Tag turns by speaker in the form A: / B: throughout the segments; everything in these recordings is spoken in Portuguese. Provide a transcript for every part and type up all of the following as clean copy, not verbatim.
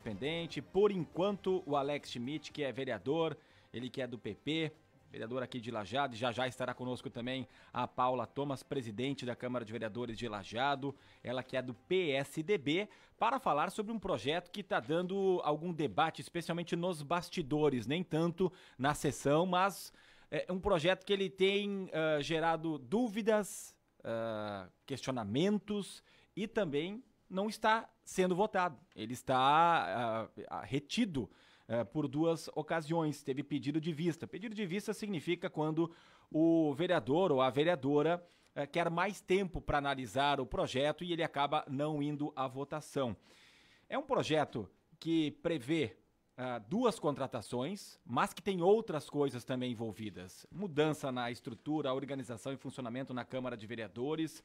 A: Independente. Por enquanto, o Alex Schmidt, que é vereador, ele que é do PP, vereador aqui de Lajeado, e já estará conosco também a Paula Thomas, presidente da Câmara de Vereadores de Lajeado, ela que é do PSDB, para falar sobre um projeto que está dando algum debate, especialmente nos bastidores, nem tanto na sessão, mas é um projeto que ele tem gerado dúvidas, questionamentos e também não está sendo votado. Ele está retido por duas ocasiões. Teve pedido de vista. Pedido de vista significa quando o vereador ou a vereadora quer mais tempo para analisar o projeto e ele acaba não indo à votação. É um projeto que prevê duas contratações, mas que tem outras coisas também envolvidas. Mudança na estrutura, organização e funcionamento na Câmara de Vereadores.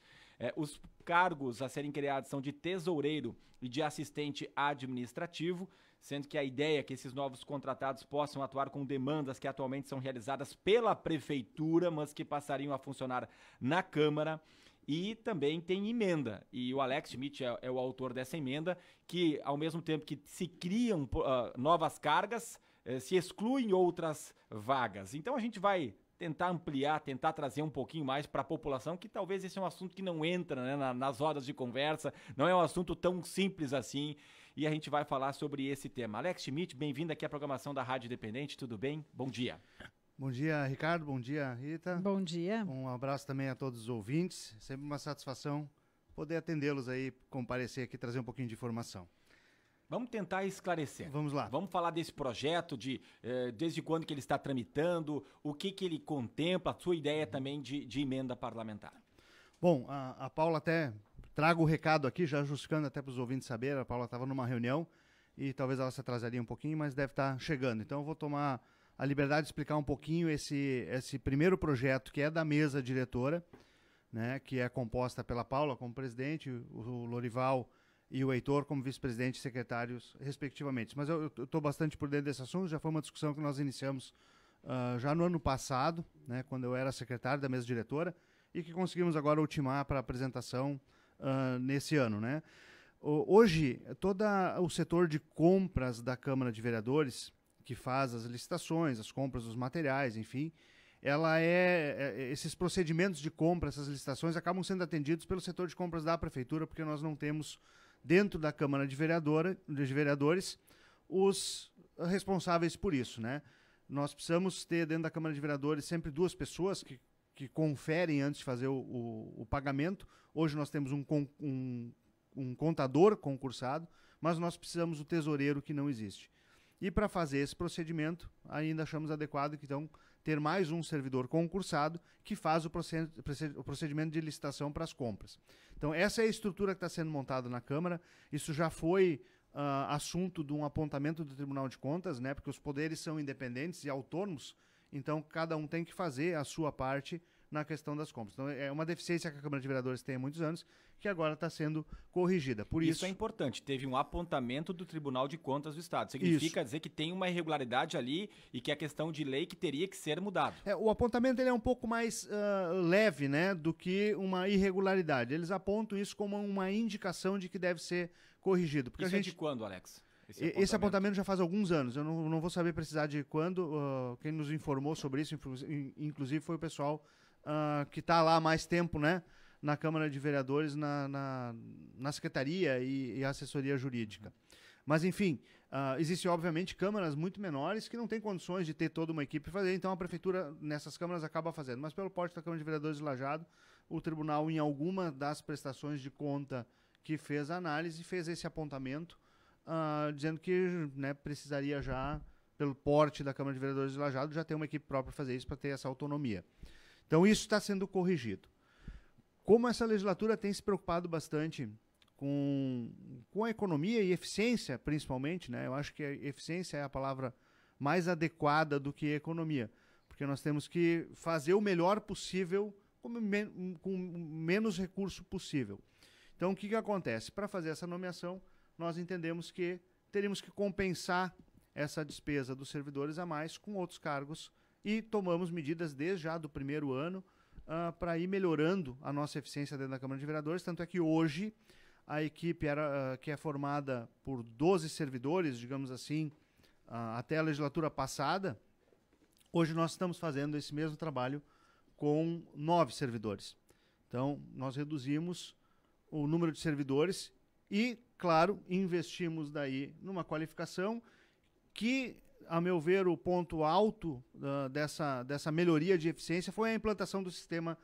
A: Os cargos a serem criados são de tesoureiro e de assistente administrativo, sendo que a ideia é que esses novos contratados possam atuar com demandas que atualmente são realizadas pela Prefeitura, mas que passariam a funcionar na Câmara. E também tem emenda, e o Alex Schmidt é o autor dessa emenda, que ao mesmo tempo que se criam novas cargas, se excluem outras vagas. Então a gente vai tentar ampliar, tentar trazer um pouquinho mais para a população, que talvez esse é um assunto que não entra, né, nas rodas de conversa, não é um assunto tão simples assim, e a gente vai falar sobre esse tema. Alex Schmidt, bem-vindo aqui à programação da Rádio Independente, tudo bem? Bom dia.
B: Bom dia, Ricardo. Bom dia, Rita.
C: Bom dia.
B: Um abraço também a todos os ouvintes. Sempre uma satisfação poder atendê-los aí, comparecer aqui, trazer um pouquinho de informação.
A: Vamos tentar esclarecer.
B: Vamos lá.
A: Vamos falar desse projeto, desde quando que ele está tramitando, o que ele contempla, a sua ideia também de emenda parlamentar.
B: Bom, a Paula até traga o recado aqui, já justificando até para os ouvintes saberem, a Paula estava numa reunião e talvez ela se atrasaria um pouquinho, mas deve estar chegando. Então eu vou tomar a liberdade de explicar um pouquinho esse primeiro projeto que é da mesa diretora, né, que é composta pela Paula como presidente, o Lorival e o Heitor como vice-presidente e secretários, respectivamente. Mas eu estou bastante por dentro desse assunto, já foi uma discussão que nós iniciamos já no ano passado, né, quando eu era secretário da mesa diretora, e que conseguimos agora ultimar para apresentação nesse ano, né. Hoje, todo o setor de compras da Câmara de Vereadores, que faz as licitações, as compras dos materiais, enfim, esses procedimentos de compra, essas licitações acabam sendo atendidos pelo setor de compras da Prefeitura, porque nós não temos dentro da Câmara de Vereadores os responsáveis por isso, né? Nós precisamos ter dentro da Câmara de Vereadores sempre duas pessoas que conferem antes de fazer o pagamento. Hoje nós temos um contador concursado, mas nós precisamos do tesoureiro, que não existe. E para fazer esse procedimento, ainda achamos adequado que, então, ter mais um servidor concursado que faz o procedimento de licitação para as compras. Então, essa é a estrutura que está sendo montada na Câmara. Isso já foi assunto de um apontamento do Tribunal de Contas, né, porque os poderes são independentes e autônomos, então cada um tem que fazer a sua parte na questão das compras. Então é uma deficiência que a Câmara de Vereadores tem há muitos anos, que agora está sendo corrigida. Por isso
A: é importante, teve um apontamento do Tribunal de Contas do Estado. Significa dizer que tem uma irregularidade ali e que é questão de lei que teria que ser mudado.
B: O apontamento ele é um pouco mais leve, né, do que uma irregularidade. Eles apontam isso como uma indicação de que deve ser corrigido. Porque
A: isso é de quando, Alex?
B: Esse apontamento já faz alguns anos, eu não vou saber precisar de quando. Quem nos informou sobre isso, inclusive, foi o pessoal que está lá há mais tempo, né, na Câmara de Vereadores, na Secretaria e Assessoria Jurídica. Mas, enfim, existem, obviamente, câmaras muito menores que não têm condições de ter toda uma equipe fazer, então a Prefeitura, nessas câmaras, acaba fazendo. Mas, pelo porte da Câmara de Vereadores de Lajeado, o Tribunal, em alguma das prestações de conta que fez a análise, fez esse apontamento, dizendo que, né, precisaria já, pelo porte da Câmara de Vereadores de Lajeado, já ter uma equipe própria para fazer isso, para ter essa autonomia. Então isso está sendo corrigido. Como essa legislatura tem se preocupado bastante com a economia e eficiência, principalmente, né, eu acho que a eficiência é a palavra mais adequada do que economia, porque nós temos que fazer o melhor possível com menos recurso possível. Então o que acontece? Para fazer essa nomeação, nós entendemos que teríamos que compensar essa despesa dos servidores a mais com outros cargos e tomamos medidas desde já do primeiro ano para ir melhorando a nossa eficiência dentro da Câmara de Vereadores, tanto é que hoje a equipe que é formada por 12 servidores, digamos assim, até a legislatura passada, hoje nós estamos fazendo esse mesmo trabalho com 9 servidores. Então, nós reduzimos o número de servidores e, claro, investimos daí numa qualificação que, a meu ver, o ponto alto dessa melhoria de eficiência foi a implantação do sistema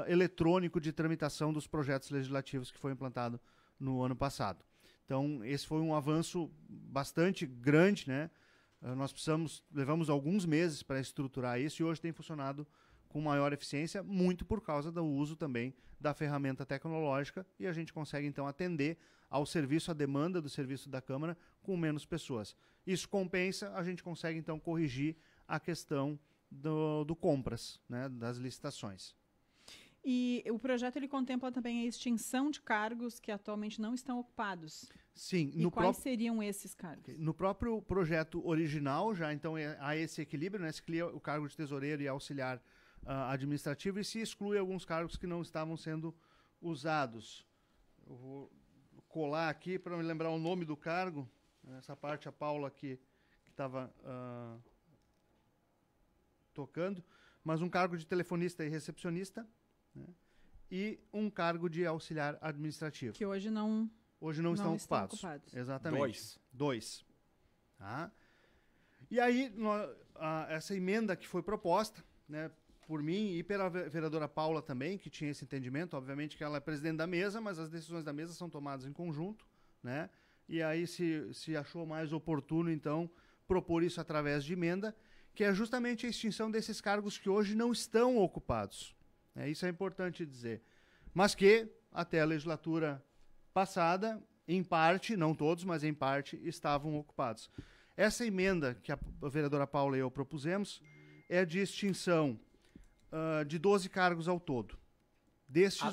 B: eletrônico de tramitação dos projetos legislativos que foi implantado no ano passado. Então, esse foi um avanço bastante grande, né? Nós levamos alguns meses para estruturar isso e hoje tem funcionado com maior eficiência, muito por causa do uso também da ferramenta tecnológica, e a gente consegue, então, atender ao serviço, à demanda do serviço da Câmara com menos pessoas. Isso compensa, a gente consegue, então, corrigir a questão do compras, né, das licitações.
C: E o projeto ele contempla também a extinção de cargos que atualmente não estão ocupados.
B: Sim.
C: E quais seriam esses cargos?
B: No próprio projeto original, já então há esse equilíbrio, né? Se cria o cargo de tesoureiro e auxiliar administrativo e se exclui alguns cargos que não estavam sendo usados. Eu vou colar aqui para me lembrar o nome do cargo. Essa parte a Paula que estava tocando. Mas um cargo de telefonista e recepcionista, né? E um cargo de auxiliar administrativo.
C: Que hoje não
B: estão ocupados. Exatamente. Dois. Tá? E aí, essa emenda que foi proposta, né, por mim e pela vereadora Paula também, que tinha esse entendimento, obviamente que ela é presidente da mesa, mas as decisões da mesa são tomadas em conjunto, né? E aí se achou mais oportuno, então, propor isso através de emenda, que é justamente a extinção desses cargos que hoje não estão ocupados. Isso é importante dizer. Mas que, até a legislatura passada, em parte, não todos, mas em parte, estavam ocupados. Essa emenda que a vereadora Paula e eu propusemos é de extinção de 12 cargos ao todo.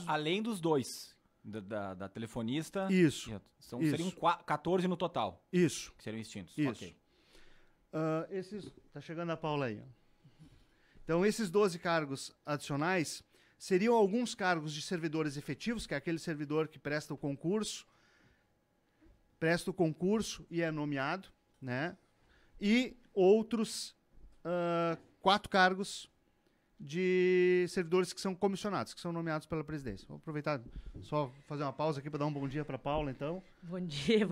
A: Além dos dois, da telefonista.
B: Isso.
A: Seriam 14 no total.
B: Isso.
A: Que seriam extintos.
B: Isso.
A: Ok.
B: Tá chegando a Paula aí. Então, esses 12 cargos adicionais seriam alguns cargos de servidores efetivos, que é aquele servidor que presta o concurso e é nomeado, né? E outros 4 cargos de servidores que são comissionados, que são nomeados pela presidência. Vou aproveitar, só fazer uma pausa aqui para dar um bom dia para Paula, então.
D: Bom dia.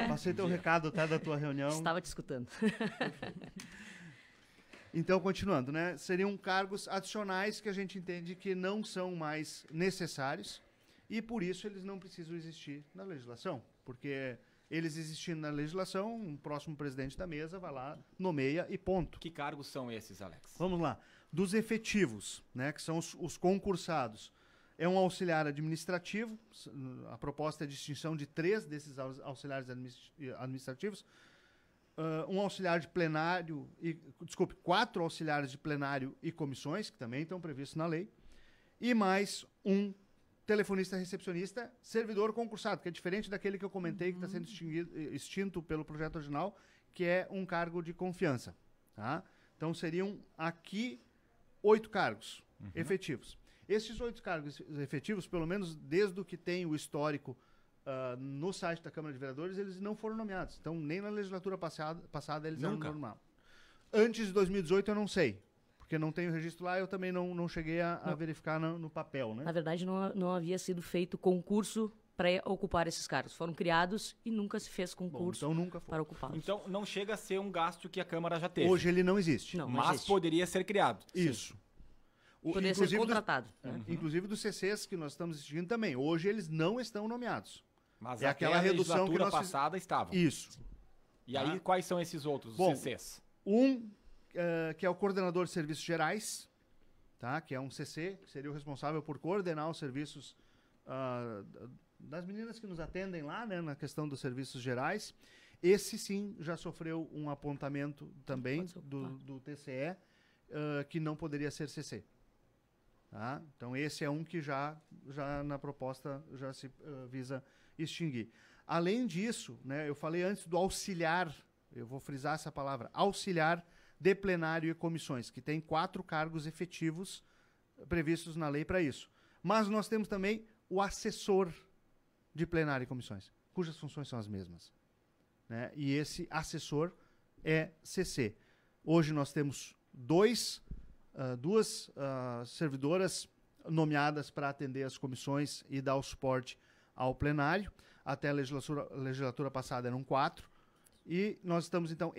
B: Passei teu recado, tá, da tua reunião.
D: Estava te escutando.
B: Então, continuando, né? Seriam cargos adicionais que a gente entende que não são mais necessários e, por isso, eles não precisam existir na legislação, porque eles existindo na legislação, um próximo presidente da mesa vai lá, nomeia e ponto.
A: Que cargos são esses, Alex?
B: Vamos lá. Dos efetivos, né, que são os concursados, é um auxiliar administrativo, a proposta é de extinção de 3 desses auxiliares administrativos, um auxiliar de plenário, 4 auxiliares de plenário e comissões, que também estão previstos na lei, e mais um telefonista recepcionista, servidor concursado, que é diferente daquele que eu comentei, que está sendo extinto pelo projeto original, que é um cargo de confiança. Tá? Então, seriam aqui 8 cargos efetivos. Esses 8 cargos efetivos, pelo menos desde o que tem o histórico no site da Câmara de Vereadores, eles não foram nomeados. Então, nem na legislatura passada eles eram nomeados. Antes de 2018, eu não sei. Porque não tem o registro lá, eu também não cheguei a verificar no papel, né?
D: Na verdade, não havia sido feito concurso para ocupar esses cargos. Foram criados e nunca se fez concurso
B: então nunca foi
D: para ocupá-los.
A: Então, não chega a ser um gasto que a Câmara já teve.
B: Hoje ele não existe.
D: Não
A: mas
D: existe.
A: Poderia ser criado.
B: Isso.
D: Poderia ser contratado.
B: Inclusive dos CCs que nós estamos extinguindo também. Hoje eles não estão nomeados.
A: Mas
B: aquela redução que nós
A: passada estava.
B: Isso.
A: E aí, quais são esses outros, os CCs?
B: Que é o coordenador de serviços gerais, tá? Que é um CC, que seria o responsável por coordenar os serviços das meninas que nos atendem lá, né, na questão dos serviços gerais. Esse, sim, já sofreu um apontamento também do TCE, que não poderia ser CC. Tá? Então, esse é um que já na proposta já se visa extinguir. Além disso, né, eu falei antes do auxiliar, eu vou frisar essa palavra, auxiliar de plenário e comissões, que tem 4 cargos efetivos previstos na lei para isso. Mas nós temos também o assessor de plenário e comissões, cujas funções são as mesmas, né? E esse assessor é CC. Hoje nós temos duas servidoras nomeadas para atender as comissões e dar o suporte ao plenário. Até a legislatura passada eram 4. E nós estamos, então,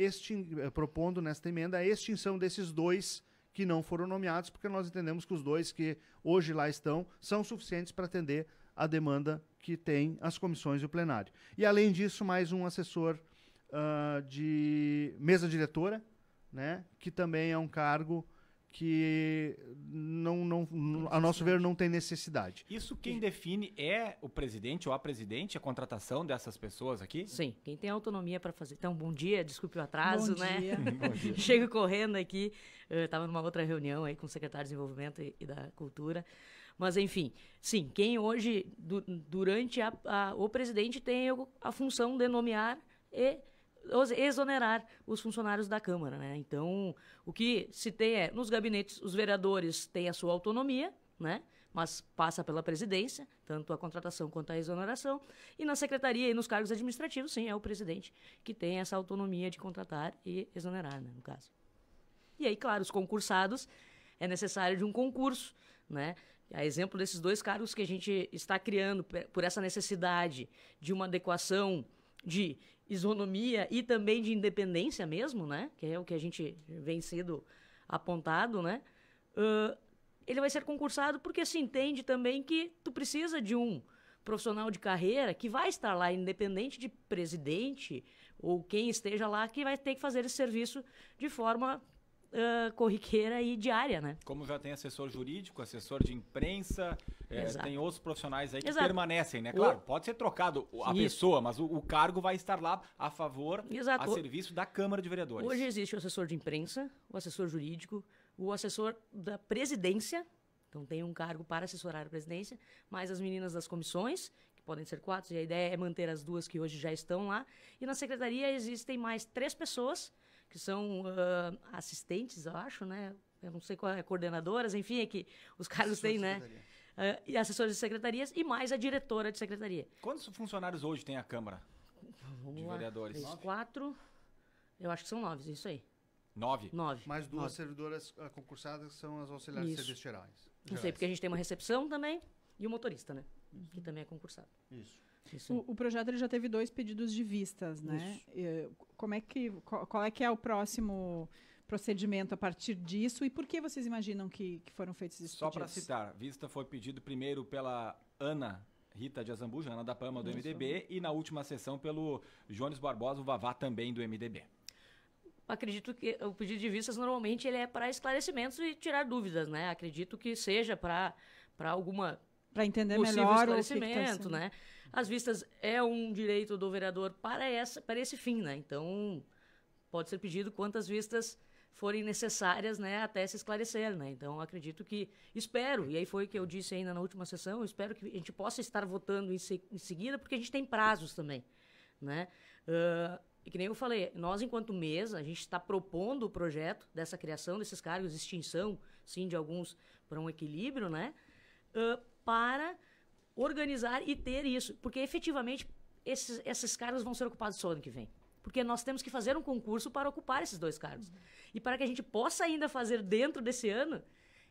B: propondo nesta emenda a extinção desses 2 que não foram nomeados, porque nós entendemos que os 2 que hoje lá estão são suficientes para atender a demanda que tem as comissões e o plenário. E, além disso, mais um assessor de mesa diretora, né, que também é um cargo que, a nosso ver, não tem necessidade.
A: Isso quem define é o presidente ou a presidente, a contratação dessas pessoas aqui?
D: Sim, quem tem autonomia para fazer. Então, bom dia, desculpe o atraso,
C: Bom
D: né?
C: dia.
A: Bom dia.
D: Chego correndo aqui, estava numa outra reunião aí com o secretário de Desenvolvimento e da Cultura. Mas, enfim, sim, quem hoje, durante o presidente tem a função de nomear e exonerar os funcionários da Câmara, né? Então, o que se tem é, nos gabinetes, os vereadores têm a sua autonomia, né? Mas passa pela presidência, tanto a contratação quanto a exoneração, e na secretaria e nos cargos administrativos, sim, é o presidente que tem essa autonomia de contratar e exonerar, né, no caso. E aí, claro, os concursados, é necessário de um concurso, né? A exemplo desses 2 cargos que a gente está criando por essa necessidade de uma adequação de isonomia e também de independência mesmo, né? Que é o que a gente vem sendo apontado, né? Ele vai ser concursado porque se entende também que tu precisa de um profissional de carreira que vai estar lá, independente de presidente ou quem esteja lá, que vai ter que fazer esse serviço de forma corriqueira e diária, né?
A: Como já tem assessor jurídico, assessor de imprensa, tem outros profissionais aí que
D: Exato.
A: permanecem, né? Claro, pode ser trocado a
D: Isso.
A: pessoa, mas o cargo vai estar lá a favor,
D: Exato.
A: a serviço da Câmara de Vereadores.
D: Hoje existe o assessor de imprensa, o assessor jurídico, o assessor da presidência, então tem um cargo para assessorar a presidência, mais as meninas das comissões, que podem ser 4, e a ideia é manter as 2 que hoje já estão lá. E na secretaria existem mais 3 pessoas, que são assistentes, eu acho, né? Eu não sei qual é, coordenadoras, enfim, é que os cargos têm, né? E assessores de secretarias e mais a diretora de secretaria.
A: Quantos funcionários hoje tem a Câmara de Vereadores?
D: 3, 4, eu acho que são 9, isso aí.
A: 9?
D: 9.
B: Mais 2 servidoras concursadas, que são as auxiliares de
D: Isso.
B: serviços gerais.
D: Não sei, porque a gente tem uma recepção também e o motorista, né? Que também é concursado.
B: Isso.
D: Isso.
C: O projeto ele já teve 2 pedidos de vistas, né? Qual é que é o próximo procedimento a partir disso e por que vocês imaginam que foram feitos esses
A: Só
C: pedidos?
A: para citar, vista foi pedido primeiro pela Ana Rita de Azambuja, Ana da Pama, do MDB, e na última sessão pelo Jones Barbosa, o Vavá, também do MDB.
D: Acredito que o pedido de vistas normalmente ele é para esclarecimentos e tirar dúvidas, né? Acredito que seja para alguma
C: Para entender
D: possível
C: melhor o que tá
D: esclarecimento,
C: sendo.
D: né? As vistas é um direito do vereador para esse fim, né? Então, pode ser pedido quantas vistas forem necessárias, né, até se esclarecer, né? Então, acredito que, espero, e aí foi o que eu disse ainda na última sessão, espero que a gente possa estar votando em seguida, porque a gente tem prazos também, né? E que nem eu falei, nós, enquanto mesa, a gente está propondo o projeto dessa criação desses cargos, extinção, sim, de alguns para um equilíbrio, né? Para organizar e ter isso. Porque, efetivamente, esses cargos vão ser ocupados só ano que vem. Porque nós temos que fazer um concurso para ocupar esses 2 cargos. E para que a gente possa ainda fazer dentro desse ano,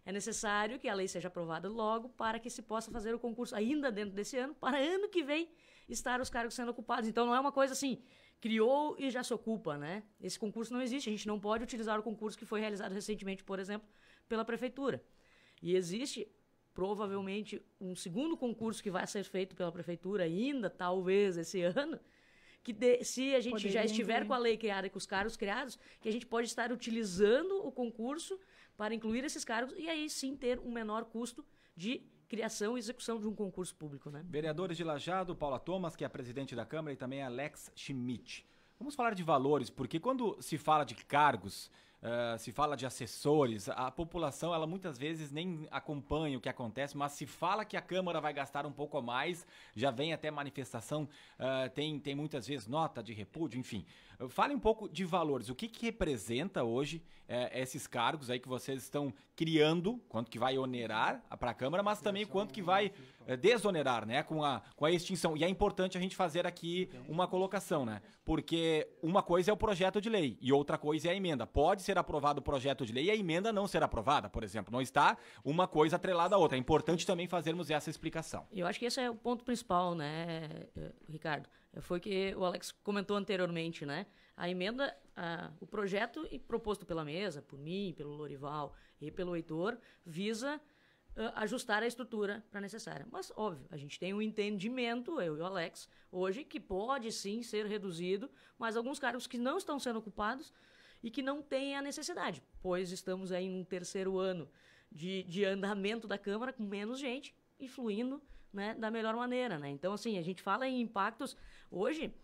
D: é necessário que a lei seja aprovada logo para que se possa fazer o concurso ainda dentro desse ano, para ano que vem estar os cargos sendo ocupados. Então, não é uma coisa assim, criou e já se ocupa, né? Esse concurso não existe. A gente não pode utilizar o concurso que foi realizado recentemente, por exemplo, pela Prefeitura. E existe, provavelmente, um segundo concurso que vai ser feito pela Prefeitura ainda, talvez, esse ano, que se a gente já estiver com a lei criada e com os cargos criados, que a gente pode estar utilizando o concurso para incluir esses cargos e aí sim ter um menor custo de criação e execução de um concurso público, né?
A: Vereadores de Lajeado, Paula Thomas, que é a presidente da Câmara, e também Alex Schmidt. Vamos falar de valores, porque quando se fala de cargos, se fala de assessores, a população, ela muitas vezes nem acompanha o que acontece, mas se fala que a Câmara vai gastar um pouco a mais, já vem até manifestação, tem muitas vezes nota de repúdio, enfim. Fale um pouco de valores, o que representa hoje esses cargos aí que vocês estão criando, quanto que vai onerar para a Câmara, mas também quanto que vai desonerar, né, com a extinção. E é importante a gente fazer aqui uma colocação, né? Porque uma coisa é o projeto de lei e outra coisa é a emenda. Pode ser aprovado o projeto de lei e a emenda não ser aprovada, por exemplo. Não está uma coisa atrelada à outra. É importante também fazermos essa explicação.
D: Eu acho que esse é o ponto principal, né, Ricardo? Foi o que o Alex comentou anteriormente, né? A emenda, o projeto proposto pela mesa, por mim, pelo Lorival e pelo Heitor, visa ajustar a estrutura para necessária. Mas, óbvio, a gente tem um entendimento, eu e o Alex, hoje, que pode sim ser reduzido, mas alguns cargos que não estão sendo ocupados e que não têm a necessidade, pois estamos aí em um terceiro ano de andamento da Câmara com menos gente e fluindo, né, da melhor maneira, né? Então, assim, a gente fala em impactos. Hoje,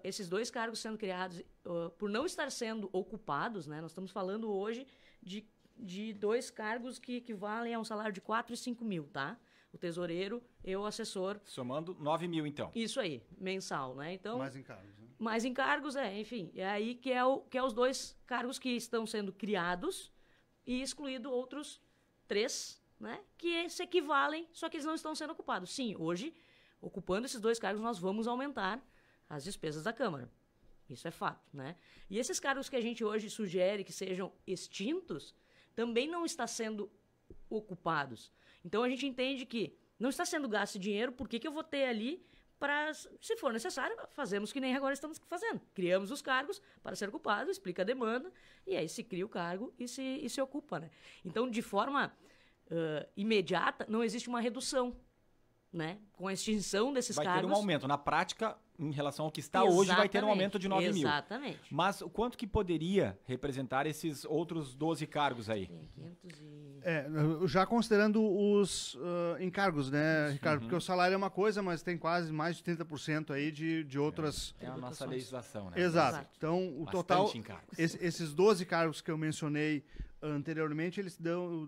D: esses 2 cargos sendo criados, por não estar sendo ocupados, né, nós estamos falando hoje de 2 cargos que equivalem a um salário de 4 e 5 mil, tá? O tesoureiro e o assessor.
A: Somando 9 mil, então.
D: Isso aí, mensal, né? Então,
B: Mais encargos, né?
D: mais encargos, enfim. É aí que é os 2 cargos que estão sendo criados e excluído outros 3, né? Que se equivalem, só que eles não estão sendo ocupados. Sim, hoje, ocupando esses 2 cargos, nós vamos aumentar as despesas da Câmara. Isso é fato, né? E esses cargos que a gente hoje sugere que sejam extintos, também não está sendo ocupados. Então, a gente entende que não está sendo gasto dinheiro, por que eu vou ter ali para, se for necessário, fazemos que nem agora estamos fazendo. Criamos os cargos para ser ocupado, explica a demanda, e aí se cria o cargo e se ocupa, né? Então, de forma imediata, não existe uma redução, né? Com a extinção desses cargos...
A: Vai ter um aumento. Na prática, em relação ao que está hoje, vai ter um aumento de 9 mil.
D: Exatamente.
A: Mas o quanto que poderia representar esses outros 12 cargos aí?
D: Tem 500 e...
B: Já considerando os encargos, né, Ricardo? Porque o salário é uma coisa, mas tem quase mais de 30% aí de outras...
A: É a nossa legislação, né?
B: Exato. Então, o
A: Bastante
B: total...
A: encargos.
B: Esses 12 cargos que eu mencionei anteriormente, eles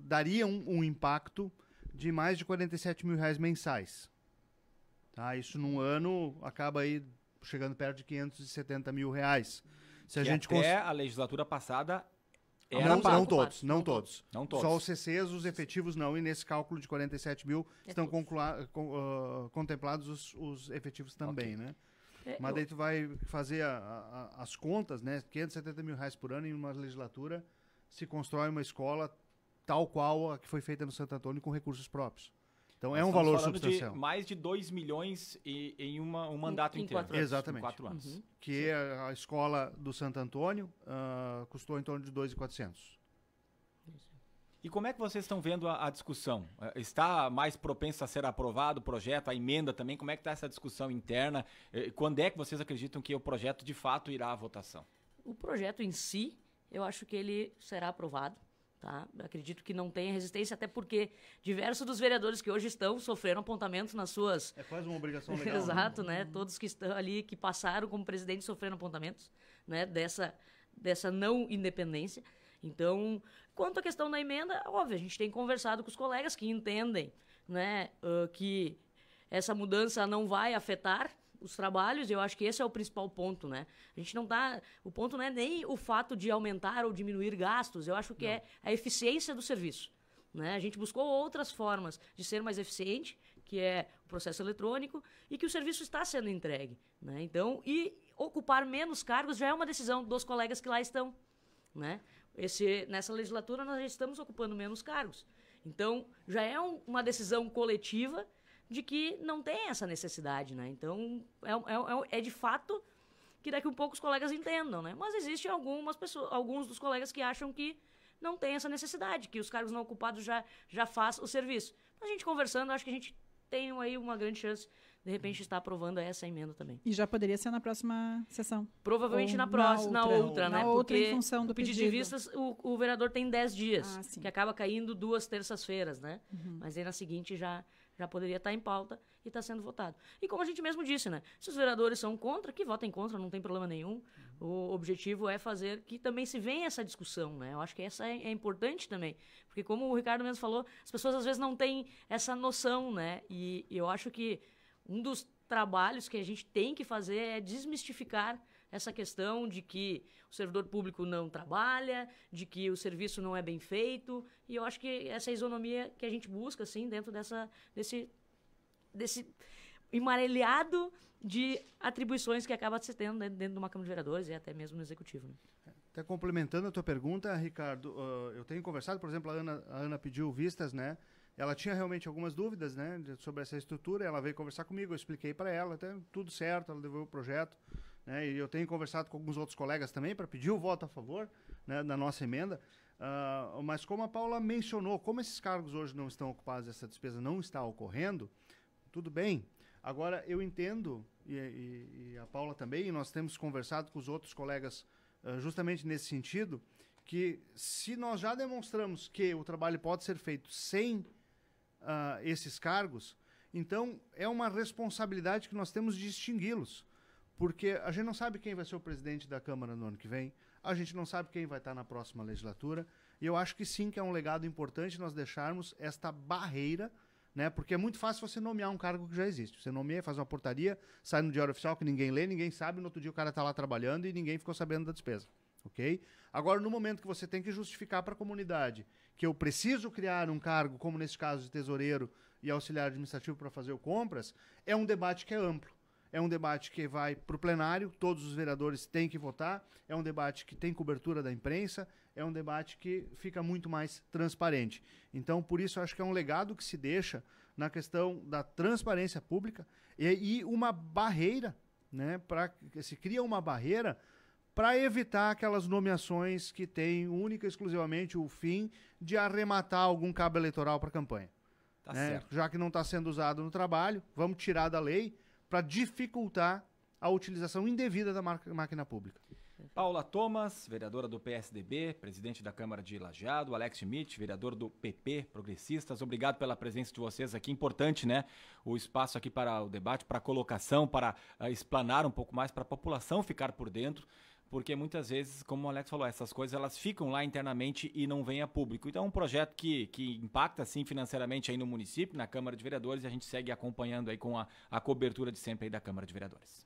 B: dariam um impacto de mais de 47 mil reais mensais. Tá? Isso num ano acaba aí chegando perto de 570 mil reais. Se a
A: Que
B: gente
A: até a legislatura passada
B: não todos.
A: Não todos.
B: Só os CCs, os efetivos não. E nesse cálculo de 47 mil estão contemplados os efetivos também, né? Mas daí tu vai fazer as contas, né? 570 mil reais por ano em uma legislatura, se constrói uma escola tal qual a que foi feita no Santo Antônio com recursos próprios. Então é um valor substancial.
A: De mais de 2 milhões um mandato inteiro.
D: 4 anos.
B: Exatamente.
A: Em 4 anos.
D: Uhum.
B: Que a escola do Santo Antônio custou em torno de 2.400.
A: E como é que vocês estão vendo a discussão? Está mais propenso a ser aprovado o projeto, a emenda também? Como é que está essa discussão interna? Quando é que vocês acreditam que o projeto de fato irá à votação?
D: O projeto em si, eu acho que ele será aprovado. Tá? Acredito que não tenha resistência, até porque diversos dos vereadores que hoje estão sofreram apontamentos nas suas...
B: É quase uma obrigação legal.
D: Exato, né? Todos que estão ali, que passaram como presidente, sofreram apontamentos, né? Dessa não independência. Então, quanto à questão da emenda, óbvio, a gente tem conversado com os colegas que entendem, né, que essa mudança não vai afetar os trabalhos, e eu acho que esse é o principal ponto, né? A gente não dá... O ponto não é nem o fato de aumentar ou diminuir gastos, eu acho que é a eficiência do serviço, né? A gente buscou outras formas de ser mais eficiente, que é o processo eletrônico, e que o serviço está sendo entregue, né? Então, e ocupar menos cargos já é uma decisão dos colegas que lá estão, né? Nessa legislatura nós já estamos ocupando menos cargos. Então, já é uma decisão coletiva de que não tem essa necessidade, né? Então, é de fato que daqui a pouco os colegas entendam, né? Mas existem alguns dos colegas que acham que não tem essa necessidade, que os cargos não ocupados já faz o serviço. A gente conversando, acho que a gente tem aí uma grande chance, de repente, de estar aprovando essa emenda também.
C: E já poderia ser na próxima sessão?
D: Provavelmente
C: Ou
D: na outra, né?
C: Na outra,
D: porque
C: em função do
D: o pedido de vistas, o vereador tem 10 dias, que acaba caindo 2 terças-feiras, né? Mas aí na seguinte já poderia estar em pauta e está sendo votado. E como a gente mesmo disse, né? Se os vereadores são contra, que votem contra, não tem problema nenhum. O objetivo é fazer que também se venha essa discussão, né? Eu acho que essa é importante também. Porque como o Ricardo mesmo falou, as pessoas às vezes não têm essa noção, né? E eu acho que um dos trabalhos que a gente tem que fazer é desmistificar essa questão de que o servidor público não trabalha, de que o serviço não é bem feito, e eu acho que essa isonomia que a gente busca, assim, dentro desse emaranhado de atribuições que acaba se tendo dentro de uma Câmara de Vereadores e até mesmo no Executivo. Né?
B: Até complementando a tua pergunta, Ricardo, eu tenho conversado, por exemplo, a Ana pediu vistas, né? Ela tinha realmente algumas dúvidas, né, sobre essa estrutura, ela veio conversar comigo, eu expliquei para ela, até tudo certo, ela devolveu o projeto, né, e eu tenho conversado com alguns outros colegas também para pedir o voto a favor, né, da nossa emenda, mas como a Paula mencionou, como esses cargos hoje não estão ocupados, essa despesa não está ocorrendo, tudo bem. Agora, eu entendo, e a Paula também, e nós temos conversado com os outros colegas justamente nesse sentido, que se nós já demonstramos que o trabalho pode ser feito sem esses cargos, então é uma responsabilidade que nós temos de extingui-los, porque a gente não sabe quem vai ser o presidente da Câmara no ano que vem, a gente não sabe quem vai estar na próxima legislatura, e eu acho que sim, que é um legado importante nós deixarmos esta barreira, né, porque é muito fácil você nomear um cargo que já existe, você nomeia, faz uma portaria, sai no Diário Oficial que ninguém lê, ninguém sabe, no outro dia o cara está lá trabalhando e ninguém ficou sabendo da despesa. Okay? Agora, no momento que você tem que justificar para a comunidade que eu preciso criar um cargo, como nesse caso de tesoureiro e auxiliar administrativo para fazer o compras, é um debate que é amplo. É um debate que vai para o plenário, todos os vereadores têm que votar, é um debate que tem cobertura da imprensa, é um debate que fica muito mais transparente. Então, por isso, eu acho que é um legado que se deixa na questão da transparência pública e uma barreira, né, se cria uma barreira para evitar aquelas nomeações que têm única e exclusivamente o fim de arrematar algum cabo eleitoral para a campanha.
A: Tá
B: né?
A: certo.
B: Já que não está sendo usado no trabalho, vamos tirar da lei para dificultar a utilização indevida da máquina pública.
A: Paula Thomas, vereadora do PSDB, presidente da Câmara de Lajeado, Alex Schmidt, vereador do PP, Progressistas, obrigado pela presença de vocês aqui, importante, né, o espaço aqui para o debate, para a colocação, para explanar um pouco mais, para a população ficar por dentro, porque muitas vezes, como o Alex falou, essas coisas elas ficam lá internamente e não vêm a público. Então é um projeto que impacta, sim, financeiramente aí no município, na Câmara de Vereadores, e a gente segue acompanhando aí com a cobertura de sempre aí da Câmara de Vereadores.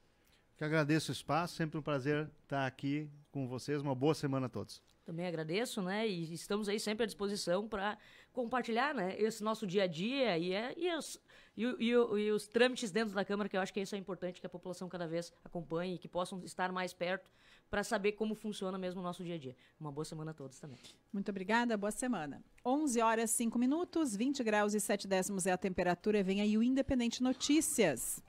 B: Que agradeço o espaço, sempre um prazer estar aqui com vocês, uma boa semana a todos.
D: Também agradeço, né, e estamos aí sempre à disposição para compartilhar, né, esse nosso dia a dia e os trâmites dentro da Câmara, que eu acho que isso é importante, que a população cada vez acompanhe e que possam estar mais perto para saber como funciona mesmo o nosso dia a dia. Uma boa semana a todos também.
C: Muito obrigada, boa semana. 11h05, 20 graus e 7 décimos é a temperatura. Vem aí o Independente Notícias.